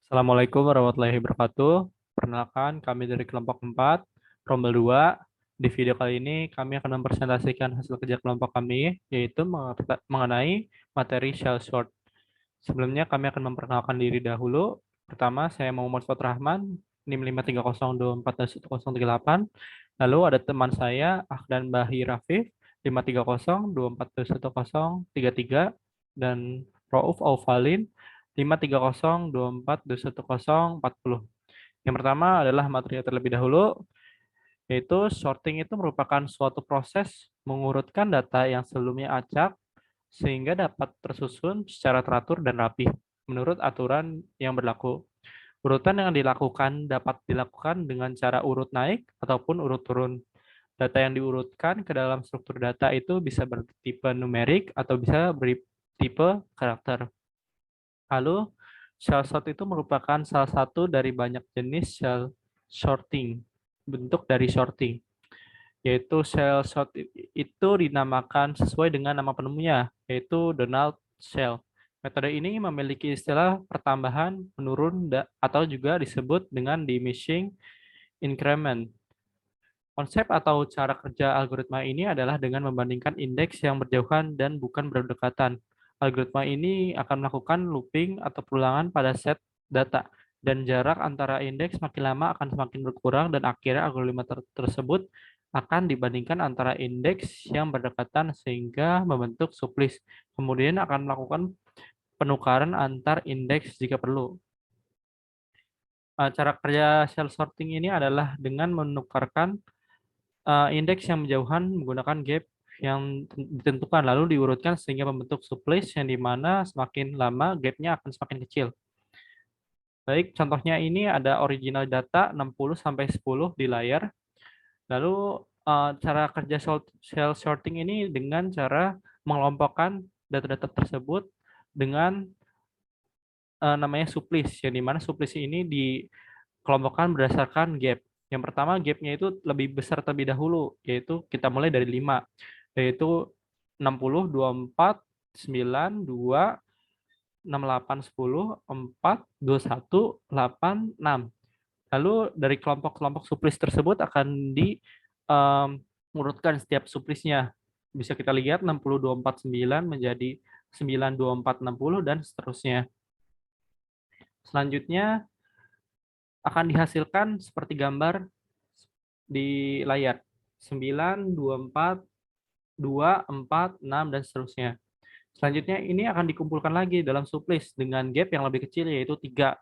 Assalamualaikum warahmatullahi wabarakatuh. Perkenalkan, kami dari kelompok 4, Rombel 2. Di video kali ini, kami akan mempresentasikan hasil kerja kelompok kami, yaitu mengenai materi shell sort. Sebelumnya, kami akan memperkenalkan diri dahulu. Pertama, saya Muhammad Fatur Rahman, NIM 530242138. Lalu ada teman saya, Ahdan Bahi Rafif, 530242133. Dan Rauf Aufalin, 530242140. Yang pertama adalah materi terlebih dahulu, yaitu sorting itu merupakan suatu proses mengurutkan data yang sebelumnya acak sehingga dapat tersusun secara teratur dan rapi menurut aturan yang berlaku. Urutan yang dilakukan dapat dilakukan dengan cara urut naik ataupun urut turun. Data yang diurutkan ke dalam struktur data itu bisa bertipe numerik atau bisa bertipe karakter. Lalu, shell sort itu merupakan salah satu dari banyak jenis shell sorting, bentuk dari sorting, yaitu shell sort itu dinamakan sesuai dengan nama penemunya, yaitu Donald Shell. Metode ini memiliki istilah pertambahan menurun atau juga disebut dengan diminishing increment. Konsep atau cara kerja algoritma ini adalah dengan membandingkan indeks yang berjauhan dan bukan berdekatan. Algoritma ini akan melakukan looping atau perulangan pada set data, dan jarak antara indeks makin lama akan semakin berkurang dan akhirnya algoritma tersebut akan dibandingkan antara indeks yang berdekatan sehingga membentuk sublist. Kemudian akan melakukan penukaran antar indeks jika perlu. Cara kerja cell sorting ini adalah dengan menukarkan indeks yang menjauhan menggunakan gap yang ditentukan lalu diurutkan sehingga membentuk sublist yang dimana semakin lama gapnya akan semakin kecil. Baik, contohnya ini ada original data 60 sampai 10 di layar. Lalu cara kerja cell sorting ini dengan cara mengelompokkan data-data tersebut dengan namanya sublist, yang dimana sublist ini dikelompokkan berdasarkan gap. Yang pertama gapnya itu lebih besar terlebih dahulu, yaitu kita mulai dari 5, yaitu 60, 24, 9, 2, 68, 10, 4, 21, 8, 6. Lalu dari kelompok-kelompok sublist tersebut akan diurutkan setiap sublistnya. Bisa kita lihat 60, 24, 9 menjadi 9, 24, 60 dan seterusnya. Selanjutnya akan dihasilkan seperti gambar di layar. 9, 24, 2, 4, 6, dan seterusnya. Selanjutnya ini akan dikumpulkan lagi dalam sublist dengan gap yang lebih kecil yaitu 3.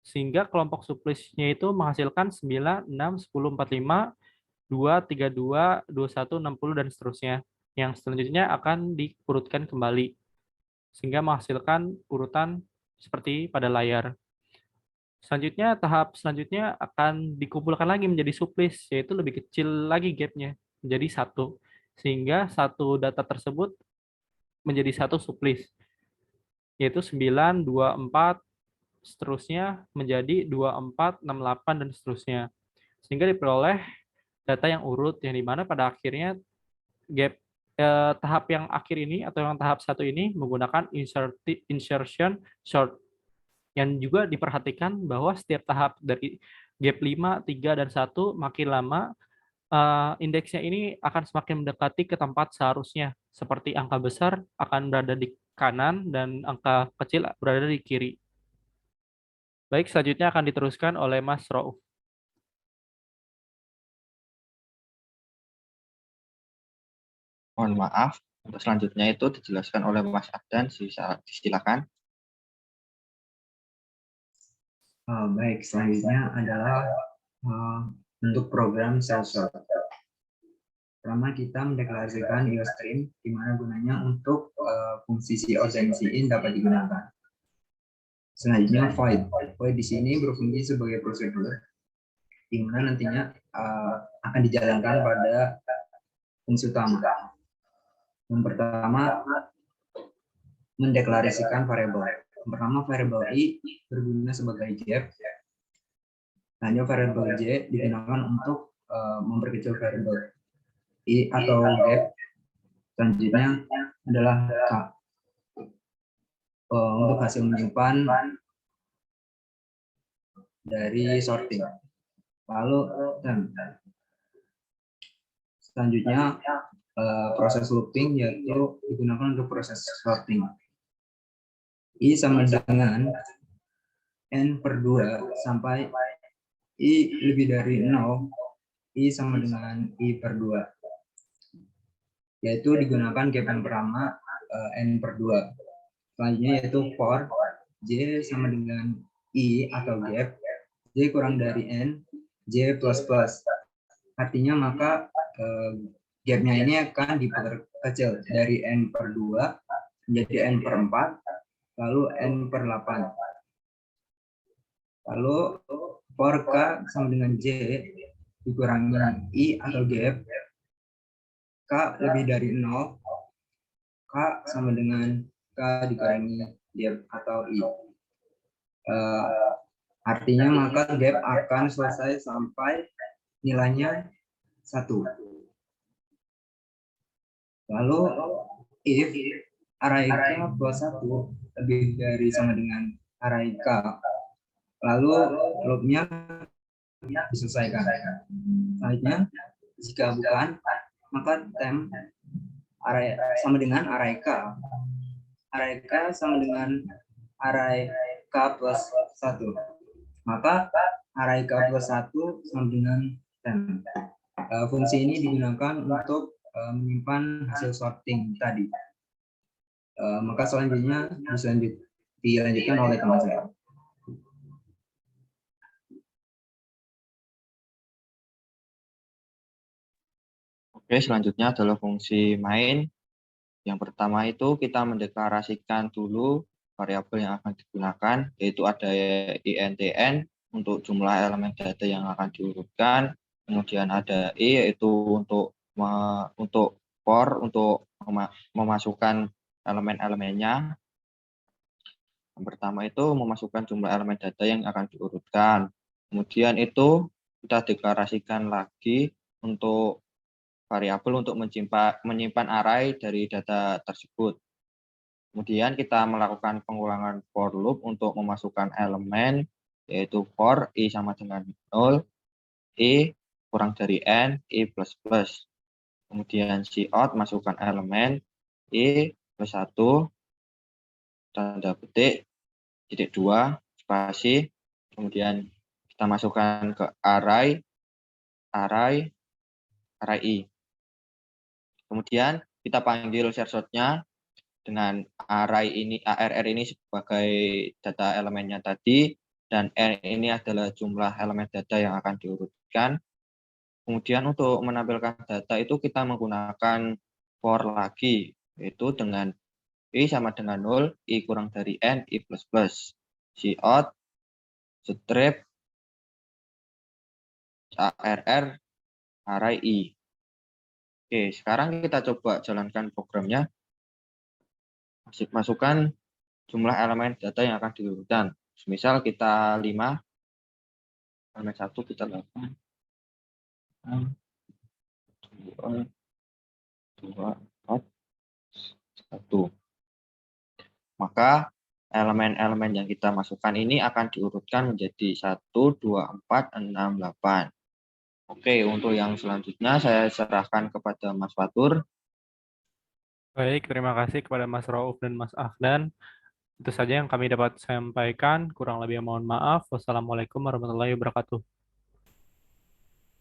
Sehingga kelompok sublistnya itu menghasilkan 9, 6, 10, 45, 2, 32, 21, 60, dan seterusnya. Yang selanjutnya akan diurutkan kembali sehingga menghasilkan urutan seperti pada layar. Selanjutnya, tahap selanjutnya akan dikumpulkan lagi menjadi sublist, yaitu lebih kecil lagi gapnya, menjadi 1. Sehingga satu data tersebut menjadi satu sublist, yaitu 9, 2, 4, seterusnya menjadi 2, 4, 6, 8, dan seterusnya. Sehingga diperoleh data yang urut, yang dimana pada akhirnya gap tahap yang akhir ini atau yang tahap 1 ini menggunakan insertion sort. Yang juga diperhatikan bahwa setiap tahap dari gap 5, 3, dan 1 makin lama indeksnya ini akan semakin mendekati ke tempat seharusnya. Seperti angka besar akan berada di kanan dan angka kecil berada di kiri. Baik, selanjutnya akan diteruskan oleh Mas Rauf. Mohon maaf, untuk selanjutnya itu dijelaskan oleh Mas Adnan, silakan. Baik, selanjutnya adalah bentuk program cell sort. Pertama kita mendeklarasikan IOStream, di mana gunanya untuk fungsi cout dan cin dapat digunakan. Selanjutnya void. Void di sini berfungsi sebagai prosedur, di mana nantinya akan dijalankan pada fungsi utama. Yang pertama, mendeklarasikan variabel. Yang pertama, variabel i berguna sebagai gap. Hanya variabel j digunakan untuk memperkecil variabel i atau gap. Selanjutnya adalah k. Untuk hasil menyimpan dari sorting. Lalu selanjutnya proses looping yaitu digunakan untuk proses sorting. I sama dengan N per 2 sampai I lebih dari 0, I sama dengan I per 2. Yaitu digunakan gap yang pertama N per 2. Selanjutnya yaitu for J sama dengan I atau gap, J kurang dari N, J plus plus. Artinya maka gapnya ini akan diperkecil dari N per 2 menjadi N per 4, lalu N per 8. Lalu for K sama dengan J dikurangi I atau gap, K lebih dari 0, K sama dengan K dikurangi gap atau I. Artinya maka gap akan selesai sampai nilainya 1. Lalu if array K plus 1 lebih dari sama dengan array K, lalu loopnya diselesaikan. Selanjutnya, jika bukan, maka temp array sama dengan array K. Array K sama dengan array K plus 1. Maka array K plus 1 sama dengan temp. Fungsi ini digunakan untuk menyimpan hasil sorting tadi. Maka selanjutnya dilanjutkan oleh teman saya. Oke, selanjutnya adalah fungsi main. Yang pertama itu kita mendeklarasikan dulu variabel yang akan digunakan, yaitu ada intn untuk jumlah elemen data yang akan diurutkan, kemudian ada i yaitu untuk for untuk memasukkan elemen-elemennya. Yang pertama itu memasukkan jumlah elemen data yang akan diurutkan. Kemudian itu kita deklarasikan lagi untuk variabel untuk menyimpan array dari data tersebut. Kemudian kita melakukan pengulangan for loop untuk memasukkan elemen, yaitu for i sama dengan 0, i kurang dari n, i plus plus. Kemudian cout masukkan elemen, i plus 1, tanda petik, titik 2, spasi. Kemudian kita masukkan ke array i. Kemudian kita panggil share-shot-nya dengan array ini, ARR ini sebagai data elemennya tadi, dan R ini adalah jumlah elemen data yang akan diurutkan. Kemudian untuk menampilkan data itu kita menggunakan for lagi, yaitu dengan I sama dengan 0, I kurang dari N, I plus plus. Cout, strip, ARR, array I. Oke, sekarang kita coba jalankan programnya. Masukkan jumlah elemen data yang akan diurutkan. Misal kita 5, elemen 1 kita 8, 6, 2, 4, 1. Maka elemen-elemen yang kita masukkan ini akan diurutkan menjadi 1, 2, 4, 6, 8. Oke, untuk yang selanjutnya saya serahkan kepada Mas Fatur. Baik, terima kasih kepada Mas Rauf dan Mas Afdan. Itu saja yang kami dapat sampaikan. Kurang lebih mohon maaf. Wassalamualaikum warahmatullahi wabarakatuh.